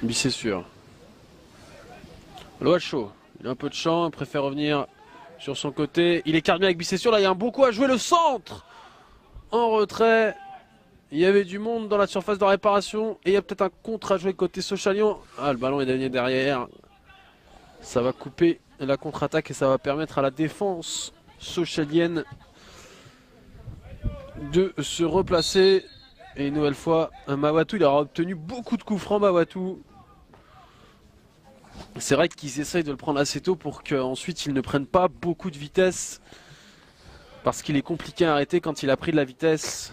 Lui c'est sûr. Loacho, il a un peu de champ, il préfère revenir sur son côté. Il écarte bien avec Bissessure, là il y a un bon coup à jouer, le centre en retrait. Il y avait du monde dans la surface de réparation et il y a peut-être un contre à jouer côté Sochalian. Ah, le ballon est devenu derrière. Ça va couper la contre-attaque et ça va permettre à la défense sochalienne de se replacer. Et une nouvelle fois, Mawatou, il aura obtenu beaucoup de coups francs, Mawatou. C'est vrai qu'ils essayent de le prendre assez tôt pour qu'ensuite ils ne prennent pas beaucoup de vitesse. Parce qu'il est compliqué à arrêter quand il a pris de la vitesse.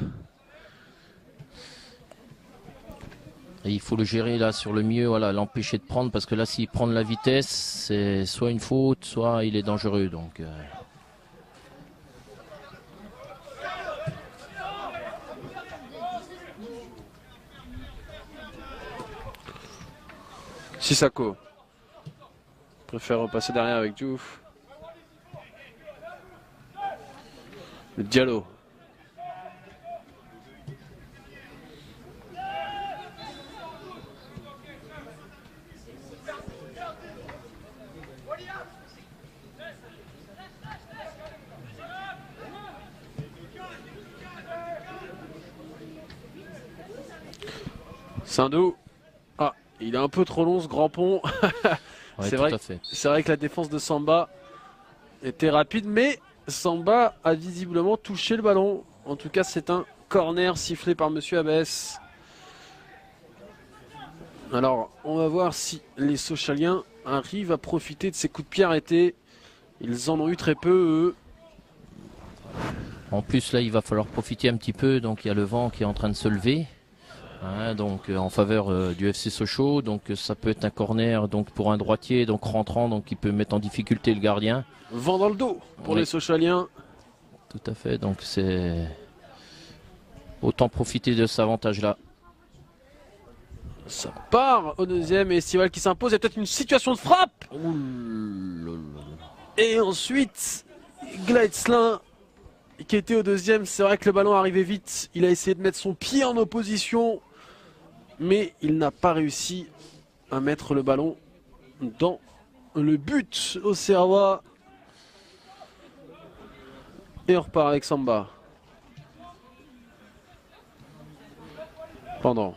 Et il faut le gérer là sur le mieux, voilà, l'empêcher de prendre, parce que là s'il prend de la vitesse, c'est soit une faute, soit il est dangereux. Donc Sissako préfère repasser derrière avec Diouf. Le Diallo. Sindou. Ah, il est un peu trop long ce grand pont. ouais, c'est vrai que la défense de Samba était rapide, mais Samba a visiblement touché le ballon. En tout cas, c'est un corner sifflé par Monsieur Abès. Alors, on va voir si les Sochaliens arrivent à profiter de ces coups de pied arrêtés. Ils en ont eu très peu, eux. En plus, là, il va falloir profiter un petit peu. Donc, il y a le vent qui est en train de se lever. Hein, donc en faveur du FC Sochaux, donc ça peut être un corner donc pour un droitier, donc rentrant, donc il peut mettre en difficulté le gardien. Vent dans le dos pour les Sochaliens. Tout à fait, donc c'est autant profiter de cet avantage-là. Ça part au deuxième et Estival qui s'impose. Il y a peut-être une situation de frappe. Et ensuite, Gleitzlin qui était au deuxième. C'est vrai que le ballon arrivait vite. Il a essayé de mettre son pied en opposition. Mais il n'a pas réussi à mettre le ballon dans le but au Serrois. Et on repart avec Samba. Pendant.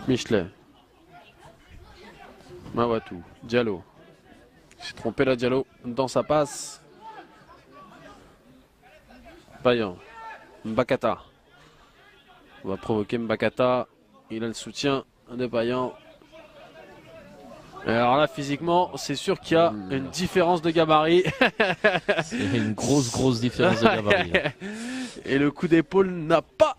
Michelet. Mawatou. Diallo. Il s'est trompé là, Diallo, dans sa passe. Payan. Mbakata. On va provoquer Mbakata. Il a le soutien de Payan. Alors là, physiquement, c'est sûr qu'il y a une différence de gabarit. C'est une grosse différence de gabarit. Et le coup d'épaule n'a pas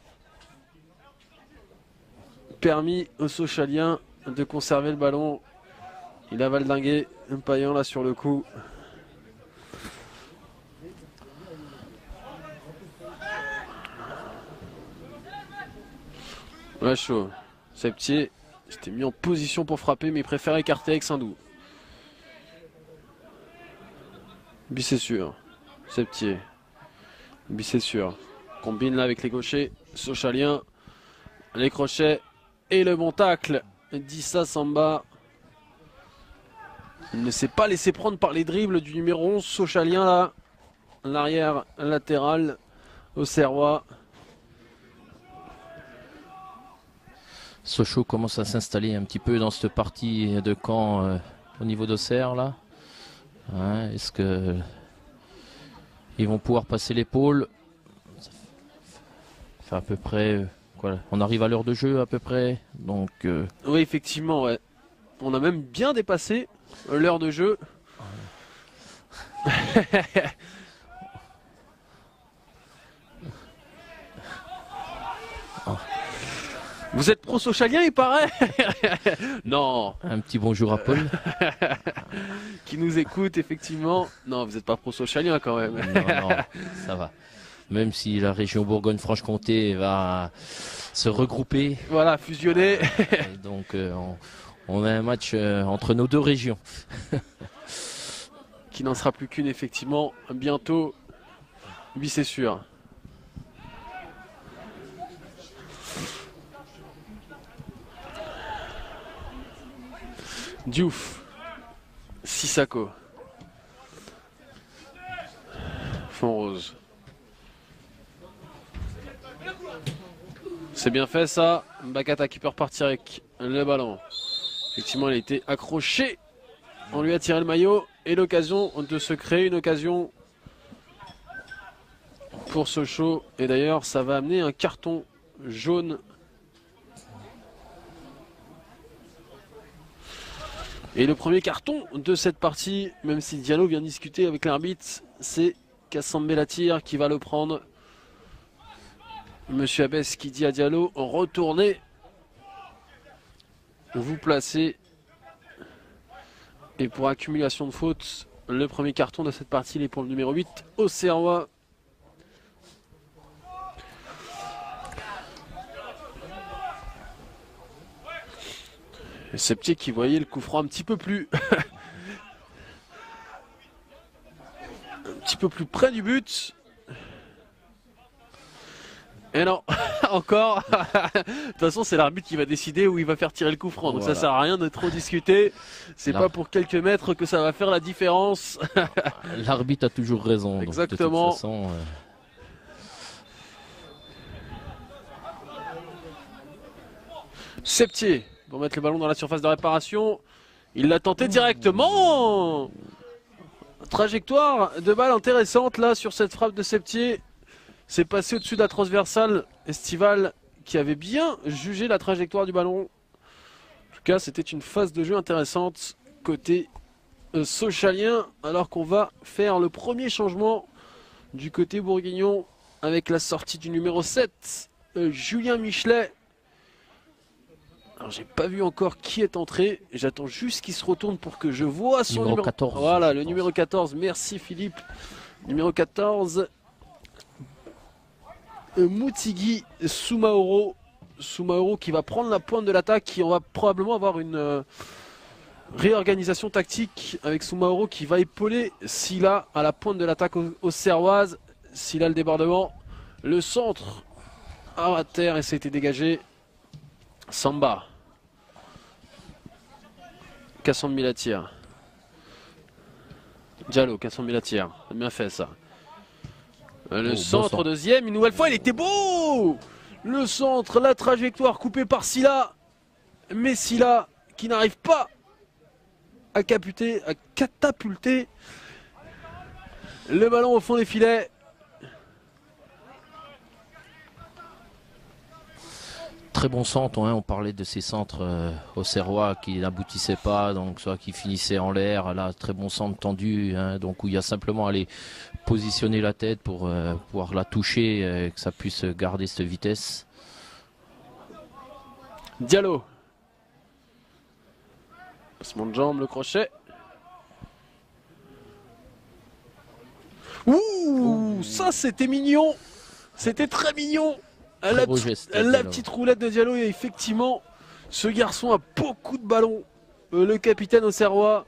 permis aux Sochaliens de conserver le ballon. Il a valdingué un Payan là sur le coup. Ouais, chaud. Septier s'était mis en position pour frapper, mais il préfère écarter avec Sindou. Bissessure. Septier. Bissessure. Combine là avec les gauchers. Sochaliens. Les crochets. Et le bon tacle d'Issa Samba. Il ne s'est pas laissé prendre par les dribbles du numéro 11 Sochalien là. L'arrière latéral au Serrois. Sochaux commence à s'installer un petit peu dans cette partie de camp au niveau d'Auxerre là. Hein, est-ce que ils vont pouvoir passer l'épaule? Ça fait à peu près quoi, on arrive à l'heure de jeu à peu près. Donc oui, effectivement, ouais. On a même bien dépassé l'heure de jeu. Vous êtes pro-socialien, il paraît. Non. Un petit bonjour à Paul. Qui nous écoute, effectivement. Non, vous n'êtes pas pro-socialien quand même. Non, ça va. Même si la région Bourgogne-Franche-Comté va se regrouper. Voilà, fusionner. Donc on a un match entre nos deux régions. Qui n'en sera plus qu'une, effectivement, bientôt. Oui, c'est sûr. Diouf. Sissako. Fond rose. C'est bien fait ça. Bakata qui peut repartir avec le ballon. Effectivement, il a été accroché. On lui a tiré le maillot et l'occasion de se créer une occasion pour Sochaux. Et d'ailleurs, ça va amener un carton jaune. Et le premier carton de cette partie, même si Diallo vient discuter avec l'arbitre, c'est Kassam Bellatir qui va le prendre. Monsieur Abès qui dit à Diallo, retournez, vous placez. Et pour accumulation de fautes, le premier carton de cette partie, il est pour le numéro 8, Auxerrois. Et Septier qui voyait le coup franc un petit peu plus un petit peu plus près du but. Et non, encore. De toute façon, c'est l'arbitre qui va décider où il va faire tirer le coup franc. Donc voilà. ça sert à rien de trop discuter. C'est pas pour quelques mètres que ça va faire la différence. L'arbitre a toujours raison. Exactement. Donc, de toute façon, Septier pour mettre le ballon dans la surface de réparation. Il l'a tenté directement. Trajectoire de balle intéressante là sur cette frappe de Septier. C'est passé au-dessus de la transversale. Estival qui avait bien jugé la trajectoire du ballon. En tout cas, c'était une phase de jeu intéressante côté Sochalien. Alors qu'on va faire le premier changement du côté bourguignon avec la sortie du numéro 7, Julien Michelet. Alors j'ai pas vu encore qui est entré. J'attends juste qu'il se retourne pour que je vois son numéro 14. Voilà, le numéro 14. Merci Philippe. Numéro 14. Moutigi Soumaoro. Soumaoro qui va prendre la pointe de l'attaque. Qui on va probablement avoir une réorganisation tactique avec Soumaoro qui va épauler Silla à la pointe de l'attaque auxerroise. Silla le débordement. Le centre à terre et ça a été dégagé. Samba. Kassan Milatir. Diallo, Kassan Milatir. Bien fait ça. Le centre deuxième, une nouvelle fois, il était beau. Le centre, la trajectoire coupée par Silla. Mais Silla qui n'arrive pas à catapulter le ballon au fond des filets. Très bon centre, hein. On parlait de ces centres auxerrois qui n'aboutissaient pas, donc soit qui finissaient en l'air. Là, très bon centre tendu, hein, donc où il y a simplement à aller positionner la tête pour pouvoir la toucher, que ça puisse garder cette vitesse. Diallo. Passement de jambe, le crochet. Ouh, ça c'était mignon. C'était très mignon. La petite roulette de Diallo, et effectivement, ce garçon a beaucoup de ballons. Le capitaine auxerrois,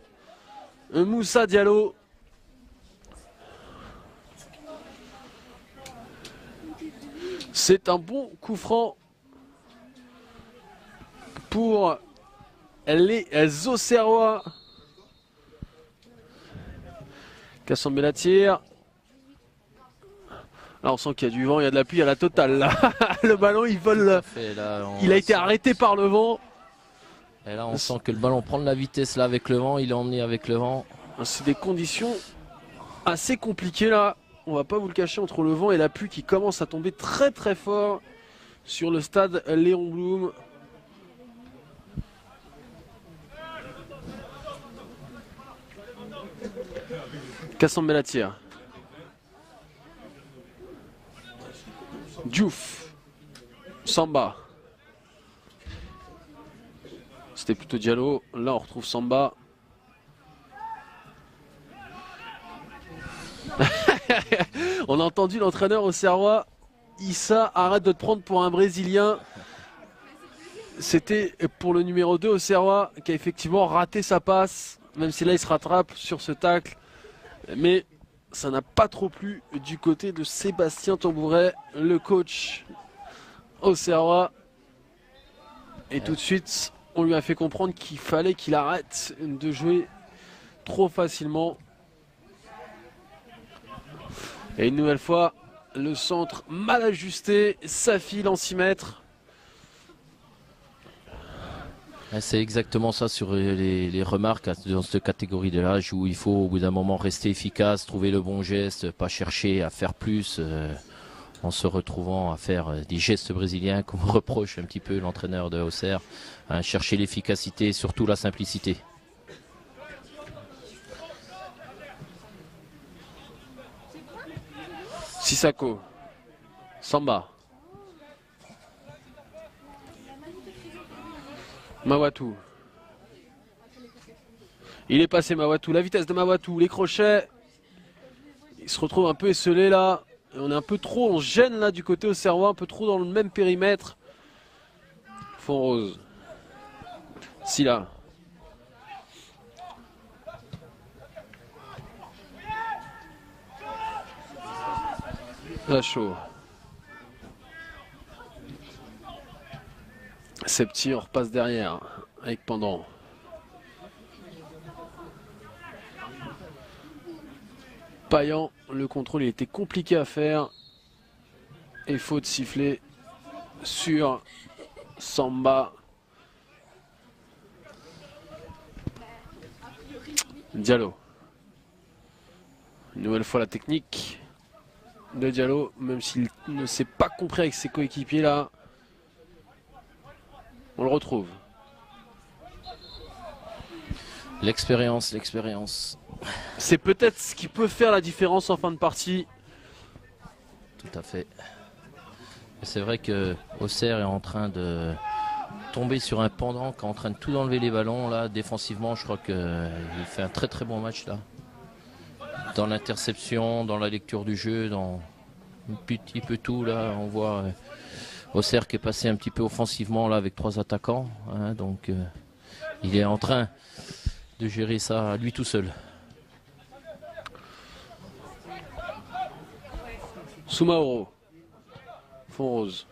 Moussa Diallo. C'est un bon coup franc pour les Auxerrois. Kassan Bellatir. Là, on sent qu'il y a du vent, il y a de la pluie, il y a la totale. Là. Le ballon, il vole. Il a été arrêté par le vent. Et là, on sent que le ballon prend de la vitesse là avec le vent. Il est emmené avec le vent. C'est des conditions assez compliquées là. On va pas vous le cacher, entre le vent et la pluie qui commence à tomber très très fort sur le stade Léon Blum. Kassan Bellatir. Diouf. Samba. C'était plutôt Diallo. Là, on retrouve Samba. On a entendu l'entraîneur auxerrois. Issa, arrête de te prendre pour un Brésilien. C'était pour le numéro 2 auxerrois qui a effectivement raté sa passe. Même si là, il se rattrape sur ce tacle. Mais ça n'a pas trop plu du côté de Sébastien Tambouret, le coach auxerrois. Et tout de suite, On lui a fait comprendre qu'il fallait qu'il arrête de jouer trop facilement. Et une nouvelle fois, le centre mal ajusté, ça file en 6 mètres. C'est exactement ça sur les remarques dans cette catégorie de l'âge où il faut au bout d'un moment rester efficace, trouver le bon geste, pas chercher à faire plus en se retrouvant à faire des gestes brésiliens comme reproche un petit peu l'entraîneur de Auxerre, hein, chercher l'efficacité et surtout la simplicité. Sissako, Samba, Mawatu. Il est passé Mawatu, la vitesse de Mawatu, les crochets. Il se retrouve un peu esselé là. Et on est un peu trop, on gêne là du côté auxerrois, un peu trop dans le même périmètre. Fond rose. Silla. Lachaud. Septi, on repasse derrière avec Pendant. Payan, le contrôle il était compliqué à faire. Et faute sifflée sur Samba. Diallo. Une nouvelle fois la technique de Diallo, même s'il ne s'est pas compris avec ses coéquipiers là. On le retrouve. L'expérience, l'expérience. C'est peut-être ce qui peut faire la différence en fin de partie. Tout à fait. C'est vrai que Auxerre est en train de tomber sur un pendant qui est en train de tout enlever les ballons. Là, défensivement, je crois qu'il fait un très très bon match là. Dans l'interception, dans la lecture du jeu, dans un petit peu tout là, on voit Auxerre qui est passé un petit peu offensivement là avec 3 attaquants. Hein, donc il est en train de gérer ça lui tout seul. Soumaoro. Fond rose.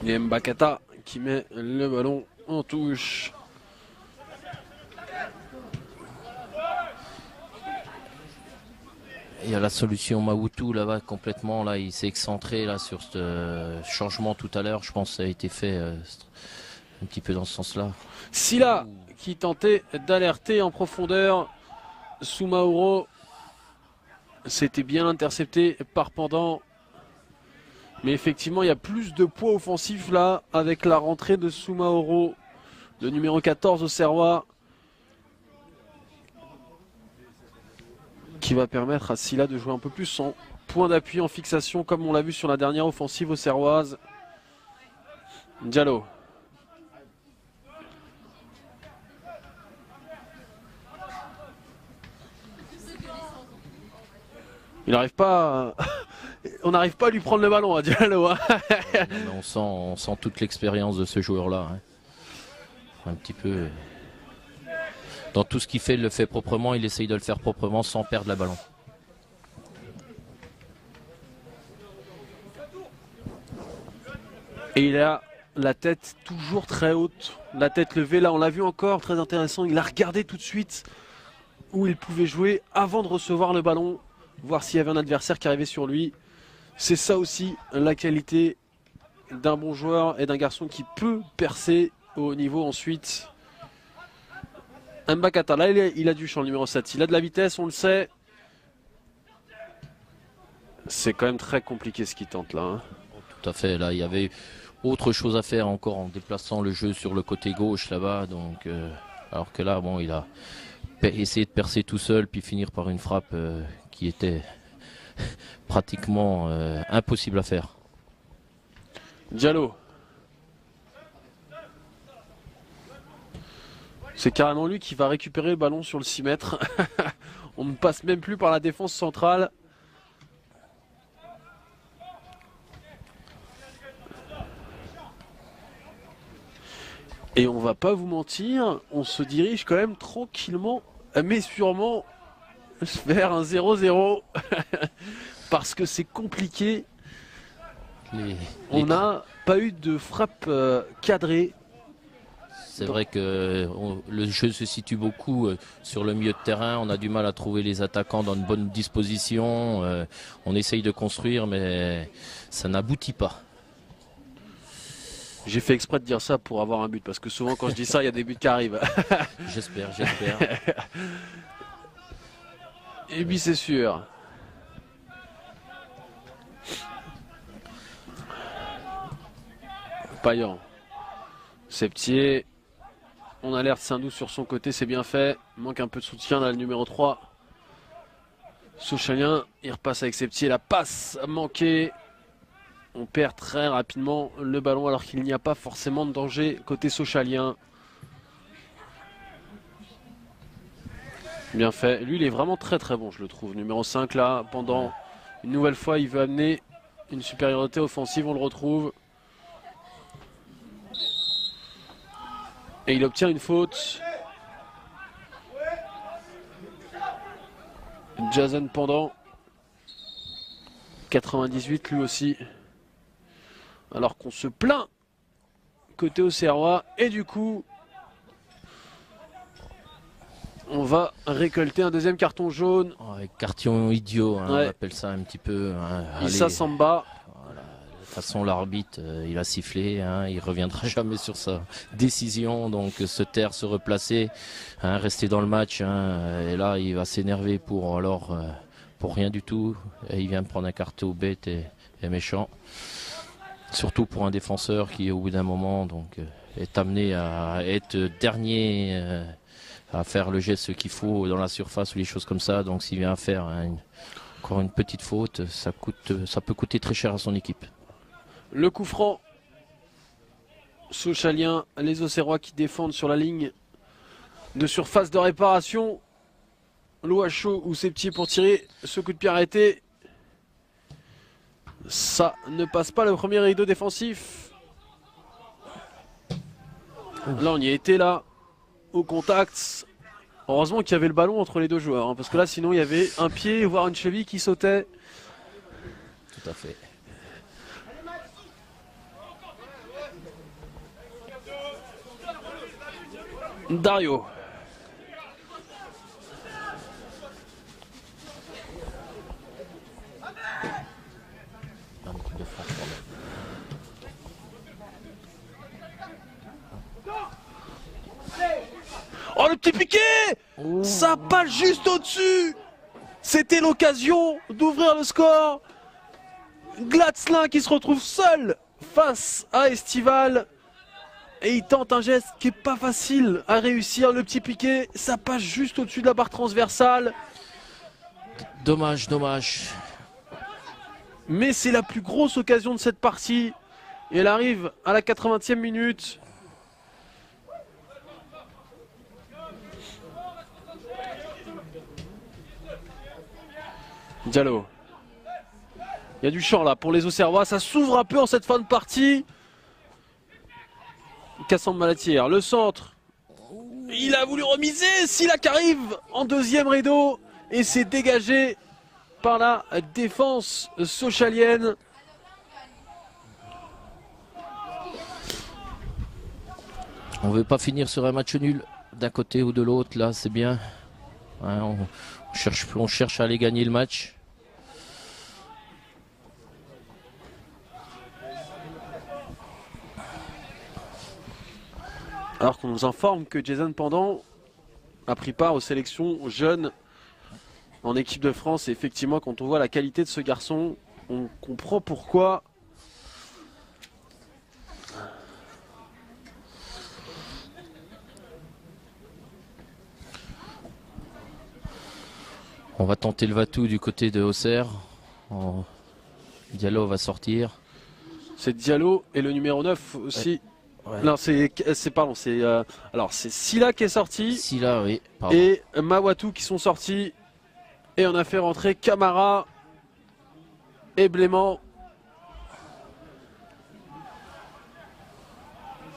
Et Mbakata qui met le ballon en touche. Il y a la solution Mawutu là-bas complètement, là il s'est excentré là sur ce changement tout à l'heure, je pense que ça a été fait un petit peu dans ce sens-là. Silla qui tentait d'alerter en profondeur Soumaoro. C'était bien intercepté par Pendant. Mais effectivement il y a plus de poids offensif là avec la rentrée de Soumaoro, le numéro 14 au Serrois, qui va permettre à Silla de jouer un peu plus en point d'appui, en fixation, comme on l'a vu sur la dernière offensive aux Serroises. Diallo. Il n'arrive pas à... On n'arrive pas à lui prendre le ballon à Diallo. Hein. On sent toute l'expérience de ce joueur-là. Hein. Un petit peu... Dans tout ce qu'il fait, il le fait proprement, il essaye de le faire proprement sans perdre le ballon. Et il a la tête toujours très haute, la tête levée là, on l'a vu encore, très intéressant, il a regardé tout de suite où il pouvait jouer avant de recevoir le ballon, voir s'il y avait un adversaire qui arrivait sur lui. C'est ça aussi la qualité d'un bon joueur et d'un garçon qui peut percer au haut niveau ensuite. Mbakata, là il a du champ, le numéro 7, il a de la vitesse, on le sait. C'est quand même très compliqué ce qu'il tente là. Hein. Tout à fait, là il y avait autre chose à faire encore en déplaçant le jeu sur le côté gauche là-bas. Donc, alors que là, bon, il a essayé de percer tout seul puis finir par une frappe qui était pratiquement impossible à faire. Diallo. C'est carrément lui qui va récupérer le ballon sur le 6 mètres. On ne passe même plus par la défense centrale. Et on va pas vous mentir, on se dirige quand même tranquillement, mais sûrement vers un 0-0. Parce que c'est compliqué. On n'a pas eu de frappe cadrée. C'est vrai que le jeu se situe beaucoup sur le milieu de terrain. On a du mal à trouver les attaquants dans une bonne disposition. On essaye de construire, mais ça n'aboutit pas. J'ai fait exprès de dire ça pour avoir un but, parce que souvent quand je dis ça, il y a des buts qui arrivent. J'espère. Et puis c'est sûr. Payan. Septier. On alerte Saint-Doux sur son côté, c'est bien fait. Il manque un peu de soutien dans le numéro 3. Sochalien, il repasse avec Septier. La passe manquée. On perd très rapidement le ballon alors qu'il n'y a pas forcément de danger côté Sochalien. Bien fait. Lui, il est vraiment très très bon, je le trouve. Numéro 5 là, pendant une nouvelle fois, il veut amener une supériorité offensive. On le retrouve. Et il obtient une faute. Jason Pendant. 98 lui aussi. Alors qu'on se plaint côté Auxerrois. Et du coup, on va récolter un deuxième carton jaune. Carton idiot, hein, on appelle ça un petit peu. Issa Samba. De toute façon, l'arbitre, il a sifflé, hein, il reviendra jamais sur sa décision, donc se taire, se replacer, hein, rester dans le match, hein, et là il va s'énerver pour rien du tout, et il vient de prendre un carton bête et méchant, surtout pour un défenseur qui au bout d'un moment donc est amené à être dernier, à faire le geste qu'il faut dans la surface ou les choses comme ça, donc s'il vient à faire encore une petite faute, ça peut coûter très cher à son équipe. Le coup franc, Sochalien, les Auxerrois qui défendent sur la ligne de surface de réparation. Loachaud ou Septier pour tirer, ce coup de pied arrêté. Ça ne passe pas le premier rideau défensif. Là on y a été là, au contact. Heureusement qu'il y avait le ballon entre les deux joueurs, hein, parce que là sinon il y avait un pied, voire une cheville qui sautait. Tout à fait. Dario. Oh le petit piqué, ça passe juste au-dessus. C'était l'occasion d'ouvrir le score. Glatzelin qui se retrouve seul face à Estival. Et il tente un geste qui est pas facile à réussir. Le petit piqué, ça passe juste au-dessus de la barre transversale. Dommage. Mais c'est la plus grosse occasion de cette partie. Et elle arrive à la 80e minute. Diallo. Il y a du champ là pour les Auxerrois. Ça s'ouvre un peu en cette fin de partie. Cassandre Malatière, le centre. Il a voulu remiser. Silac arrive en deuxième rideau. Et c'est dégagé par la défense sochalienne. On ne veut pas finir sur un match nul d'un côté ou de l'autre. Là, c'est bien. Hein, on cherche à aller gagner le match. Alors qu'on nous informe que Jason Pendant a pris part aux sélections jeunes en équipe de France. Et effectivement, quand on voit la qualité de ce garçon, on comprend pourquoi. On va tenter le Vatou du côté de Auxerre. Diallo va sortir. C'est Diallo et le numéro 9 aussi. Ouais. Non, c'est Silla qui est sorti. Silla, oui. Pardon. Et Mawatou qui sont sortis. Et on a fait rentrer Camara et Blément.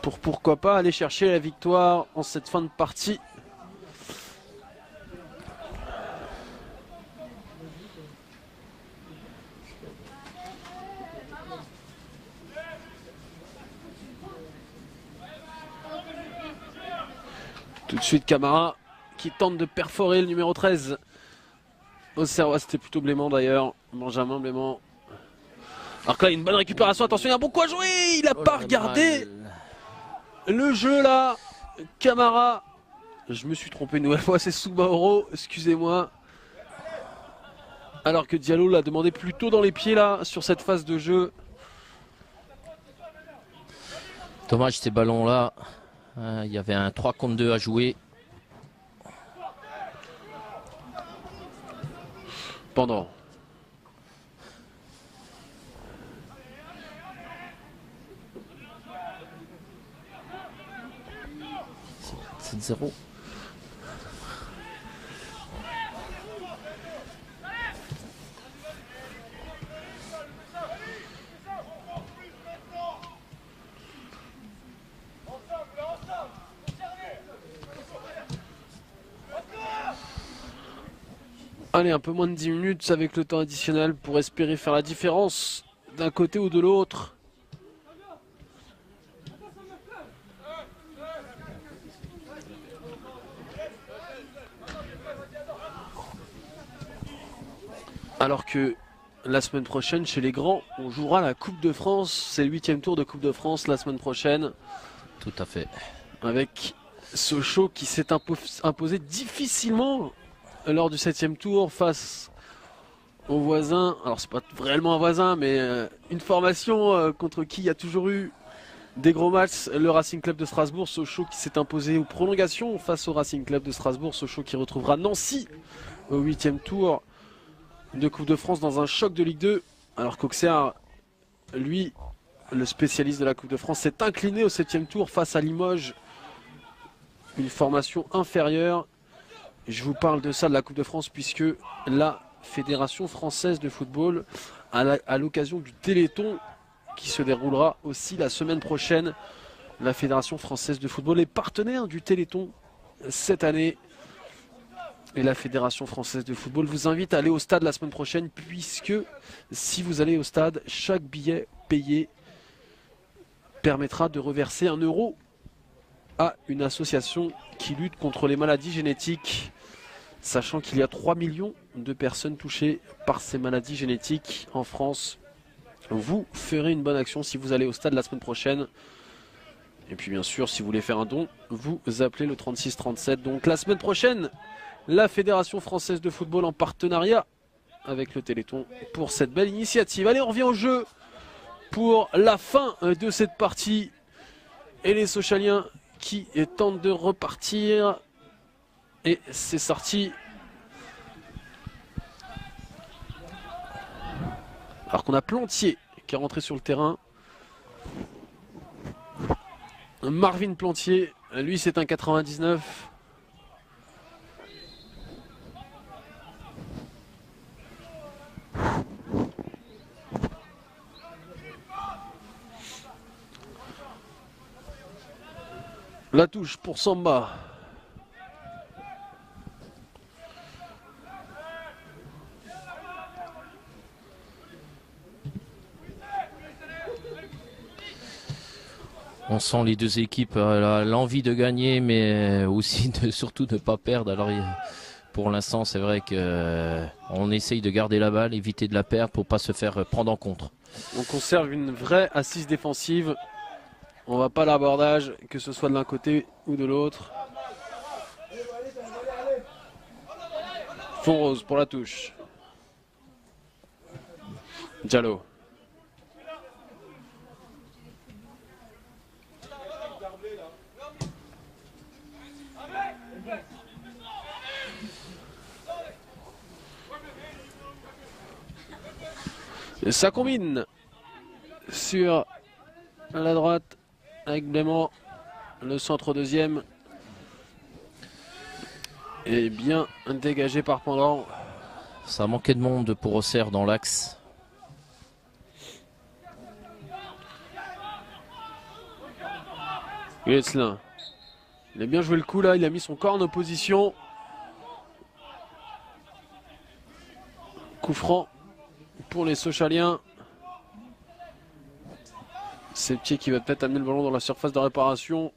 Pour pourquoi pas aller chercher la victoire en cette fin de partie. Tout de suite Camara qui tente de perforer le numéro 13. Auxerrois, c'était plutôt Blément d'ailleurs. Benjamin Blément. Alors que là, une bonne récupération. Attention, il y a un bon coup à jouer. Il n'a pas regardé le jeu là. Camara. Je me suis trompé une nouvelle fois. C'est Soumaoro. Excusez-moi. Alors que Diallo l'a demandé plutôt dans les pieds là sur cette phase de jeu. Dommage ces ballons là. Il y avait un 3 contre 2 à jouer. Pendant. C'est 0. Allez, un peu moins de 10 minutes avec le temps additionnel pour espérer faire la différence d'un côté ou de l'autre. Alors que la semaine prochaine, chez les grands, on jouera la Coupe de France. C'est le 8e tour de Coupe de France la semaine prochaine. Tout à fait. Avec Sochaux qui s'est imposé difficilement lors du 7e tour face aux voisins. Alors c'est pas vraiment un voisin, mais une formation contre qui il y a toujours eu des gros matchs. Le Racing Club de Strasbourg, Sochaux qui s'est imposé aux prolongations face au Racing Club de Strasbourg. Sochaux qui retrouvera Nancy au 8e tour de Coupe de France dans un choc de Ligue 2. Alors qu'Auxerre, lui, le spécialiste de la Coupe de France, s'est incliné au 7e tour face à Limoges. Une formation inférieure. Je vous parle de ça, de la Coupe de France, puisque la Fédération française de football, à l'occasion du Téléthon qui se déroulera aussi la semaine prochaine, la Fédération française de football est partenaire du Téléthon cette année. Et la Fédération française de football vous invite à aller au stade la semaine prochaine, puisque si vous allez au stade, chaque billet payé permettra de reverser 1 euro à une association qui lutte contre les maladies génétiques, sachant qu'il y a 3 millions de personnes touchées par ces maladies génétiques en France. Vous ferez une bonne action si vous allez au stade la semaine prochaine. Et puis bien sûr, si vous voulez faire un don, vous appelez le 3637. Donc la semaine prochaine, la Fédération française de football en partenariat avec le Téléthon pour cette belle initiative. Allez, on revient au jeu pour la fin de cette partie. Et les Sochaliens qui tentent de repartir. Et c'est sorti. Alors qu'on a Plantier qui est rentré sur le terrain. Marvin Plantier, lui c'est un 99. La touche pour Samba. On sent les deux équipes l'envie de gagner, mais aussi surtout de ne pas perdre. Alors pour l'instant, c'est vrai qu'on essaye de garder la balle, éviter de la perdre pour pas se faire prendre en contre. On conserve une vraie assise défensive. On va pas l'abordage, que ce soit de l'un côté ou de l'autre. Fond rose pour la touche. Diallo. Et ça combine sur la droite avec Blément, le centre deuxième est bien dégagé par Pendant. Ça manquait de monde pour Auxerre dans l'axe. Guetzlin. Il a bien joué le coup là, il a mis son corps en opposition. Coup franc pour les Sochaliens. Septier qui va peut-être amener le ballon dans la surface de réparation.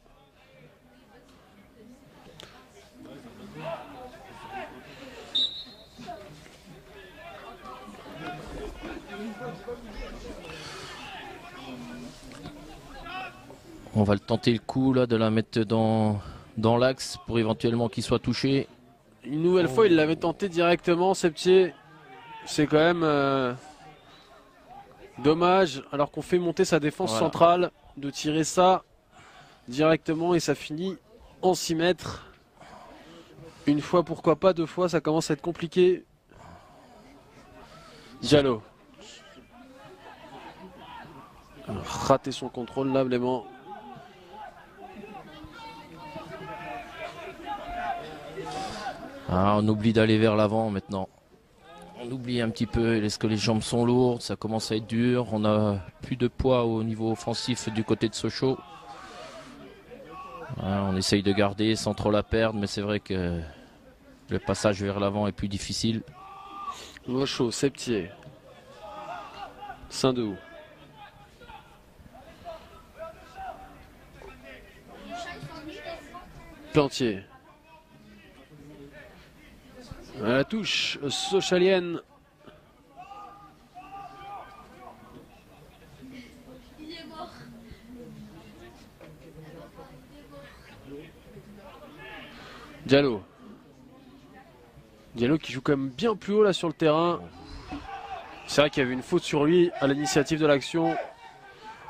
On va le tenter le coup là de la mettre dans l'axe pour éventuellement qu'il soit touché. Une nouvelle fois, il l'avait tenté directement, Septier. C'est quand même dommage, alors qu'on fait monter sa défense centrale, de tirer ça directement et ça finit en 6 mètres. Une fois, pourquoi pas, 2 fois, ça commence à être compliqué. Diallo. Raté son contrôle lablement. Ah, on oublie d'aller vers l'avant maintenant. On oublie un petit peu, est-ce que les jambes sont lourdes, ça commence à être dur. On a plus de poids au niveau offensif du côté de Sochaux. On essaye de garder sans trop la perdre, mais c'est vrai que le passage vers l'avant est plus difficile. Sochaux, Septier. Saint-Denis. Plantier. À la touche sochalienne. Diallo. Diallo qui joue quand même bien plus haut là sur le terrain. C'est vrai qu'il y avait une faute sur lui à l'initiative de l'action.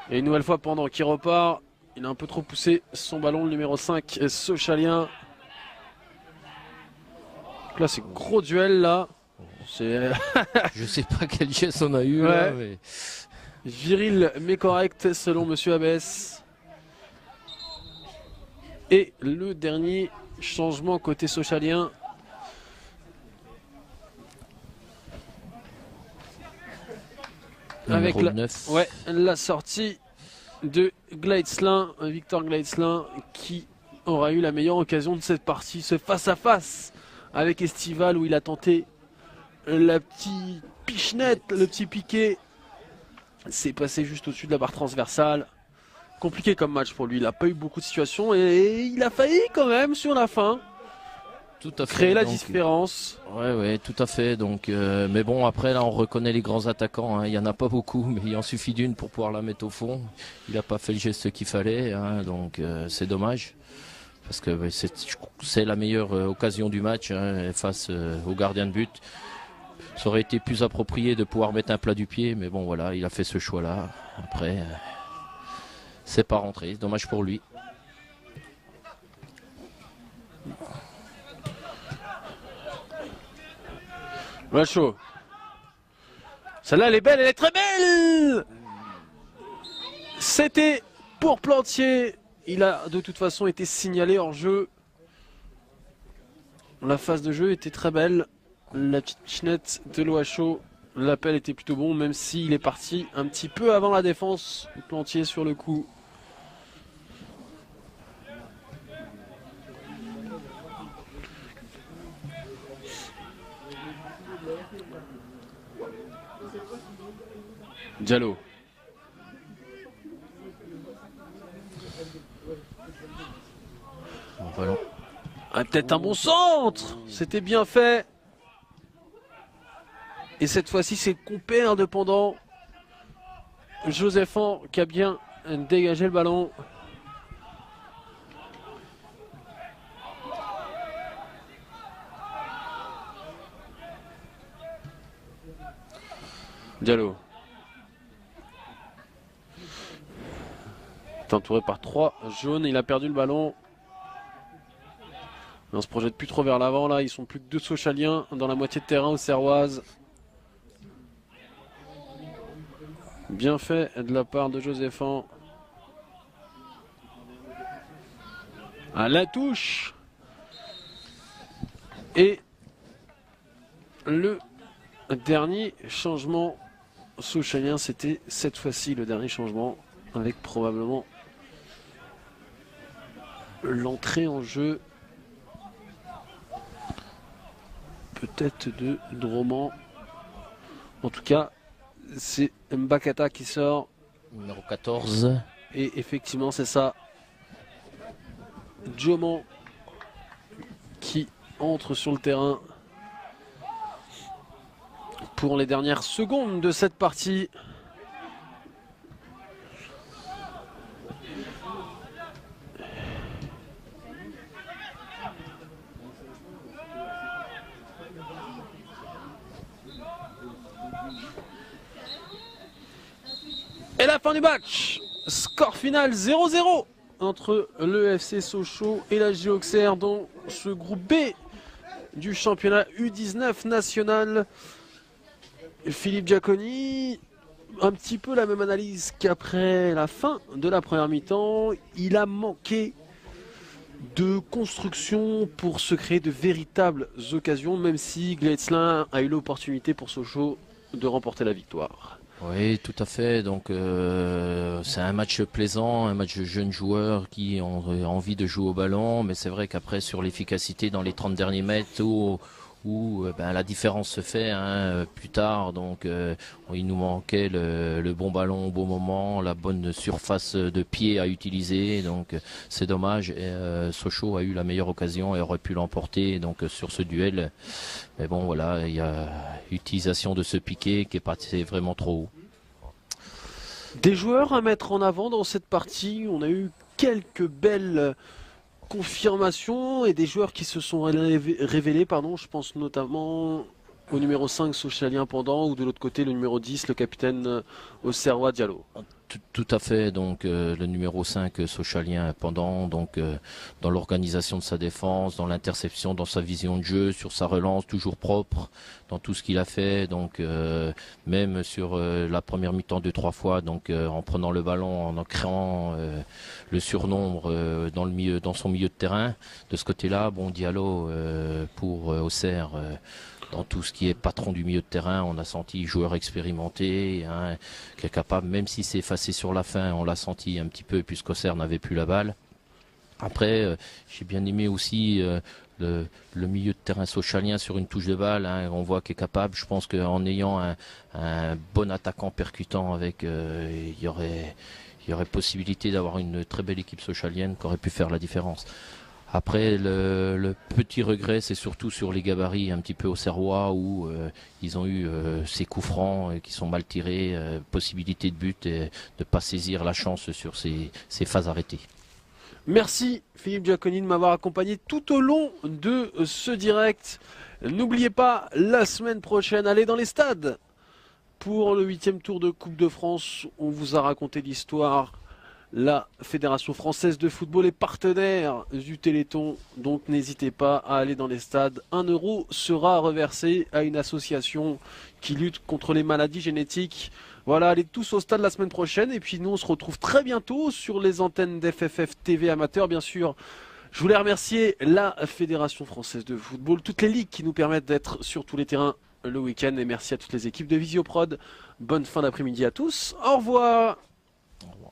Et une nouvelle fois pendant qu'il repart, il a un peu trop poussé son ballon, le numéro 5, Sochalien. Là c'est gros duel là. Je sais pas quel geste on a eu. Ouais. Là, mais... Viril mais correct selon Monsieur Abès. Et le dernier changement côté Sochalien. Avec la sortie de Gleitzlin, Victor Gleitzlin, qui aura eu la meilleure occasion de cette partie, ce face-à-face avec Estival où il a tenté la petite pichenette, le petit piqué. C'est passé juste au-dessus de la barre transversale. Compliqué comme match pour lui, il n'a pas eu beaucoup de situations et il a failli quand même sur la fin. Tout à fait, créer la différence. Ouais, tout à fait. Donc, mais bon, après là, on reconnaît les grands attaquants. Hein. Il y en a pas beaucoup, mais il en suffit d'une pour pouvoir la mettre au fond. Il n'a pas fait le geste qu'il fallait, hein, donc c'est dommage parce que c'est la meilleure occasion du match hein, face au gardien de but. Ça aurait été plus approprié de pouvoir mettre un plat du pied, mais bon, voilà, il a fait ce choix-là. Après, c'est pas rentré. Dommage pour lui. Chaud. Celle-là, elle est belle, elle est très belle. C'était pour Plantier. Il a de toute façon été signalé hors jeu. La phase de jeu était très belle. La petite chinette de l'Oacho. L'appel était plutôt bon, même s'il est parti un petit peu avant la défense. Plantier sur le coup. Diallo. Voilà. Ah, peut-être un bon centre. C'était bien fait. Et cette fois-ci, c'est Compé indépendant. Josephan qui a bien dégagé le ballon. Diallo. Est entouré par 3 jaunes. Il a perdu le ballon. Mais on se projette plus trop vers l'avant là. Ils sont plus que 2 Sochaliens dans la moitié de terrain aux Serroises. Bien fait de la part de Josephan. À la touche. Et le dernier changement Sochalien, c'était cette fois-ci le dernier changement avec probablement l'entrée en jeu peut-être de Droman. En tout cas, c'est Mbakata qui sort. Numéro 14. Et effectivement, c'est ça. Djoman qui entre sur le terrain pour les dernières secondes de cette partie. la fin du match, score final 0-0 entre le FC Sochaux et la JO Auxerre dans ce groupe B du championnat U19 national. Philippe Giaconi, un petit peu la même analyse qu'après la fin de la première mi-temps. Il a manqué de construction pour se créer de véritables occasions, même si Gletzlin a eu l'opportunité pour Sochaux de remporter la victoire. Oui, tout à fait. Donc c'est un match plaisant, un match de jeunes joueurs qui ont envie de jouer au ballon, mais c'est vrai qu'après sur l'efficacité dans les 30 derniers mètres où la différence se fait plus tard. Donc il nous manquait le bon ballon au bon moment, la bonne surface de pied à utiliser. Donc c'est dommage. Sochaux a eu la meilleure occasion et aurait pu l'emporter donc sur ce duel. Mais bon voilà, il y a utilisation de ce piqué qui est passé vraiment trop haut. Des joueurs à mettre en avant dans cette partie, on a eu quelques belles confirmations et des joueurs qui se sont révélés, je pense notamment au numéro 5 Sochalien Pendant ou de l'autre côté le numéro 10 le capitaine Auxerrois Diallo. Tout à fait, donc le numéro 5 Sochalien Pendant, donc dans l'organisation de sa défense, dans l'interception, dans sa vision de jeu, sur sa relance toujours propre, dans tout ce qu'il a fait, donc même sur la première mi-temps 2-3 fois, donc en prenant le ballon, en créant le surnombre dans son milieu de terrain. De ce côté-là, bon Diallo pour Auxerre. Dans tout ce qui est patron du milieu de terrain, on a senti joueur expérimenté, qui est capable, même si c'est effacé sur la fin, on l'a senti un petit peu puisqu'Auxerre n'avait plus la balle. Après, j'ai bien aimé aussi le milieu de terrain sochalien sur une touche de balle. On voit qu'il est capable. Je pense qu'en ayant un bon attaquant percutant, il y aurait possibilité d'avoir une très belle équipe sochalienne qui aurait pu faire la différence. Après, le petit regret, c'est surtout sur les gabarits un petit peu au Serrois où ils ont eu ces coups francs qui sont mal tirés, possibilité de but et de ne pas saisir la chance sur ces phases arrêtées. Merci Philippe Giaconi de m'avoir accompagné tout au long de ce direct. N'oubliez pas, la semaine prochaine, allez dans les stades pour le 8e tour de Coupe de France. On vous a raconté l'histoire. La Fédération Française de Football est partenaire du Téléthon, donc n'hésitez pas à aller dans les stades. 1 euro sera reversé à une association qui lutte contre les maladies génétiques. Voilà, allez tous au stade la semaine prochaine et puis nous on se retrouve très bientôt sur les antennes d'FFF TV Amateur bien sûr. Je voulais remercier la Fédération Française de Football, toutes les ligues qui nous permettent d'être sur tous les terrains le week-end et merci à toutes les équipes de Visioprod. Bonne fin d'après-midi à tous, au revoir. Au revoir.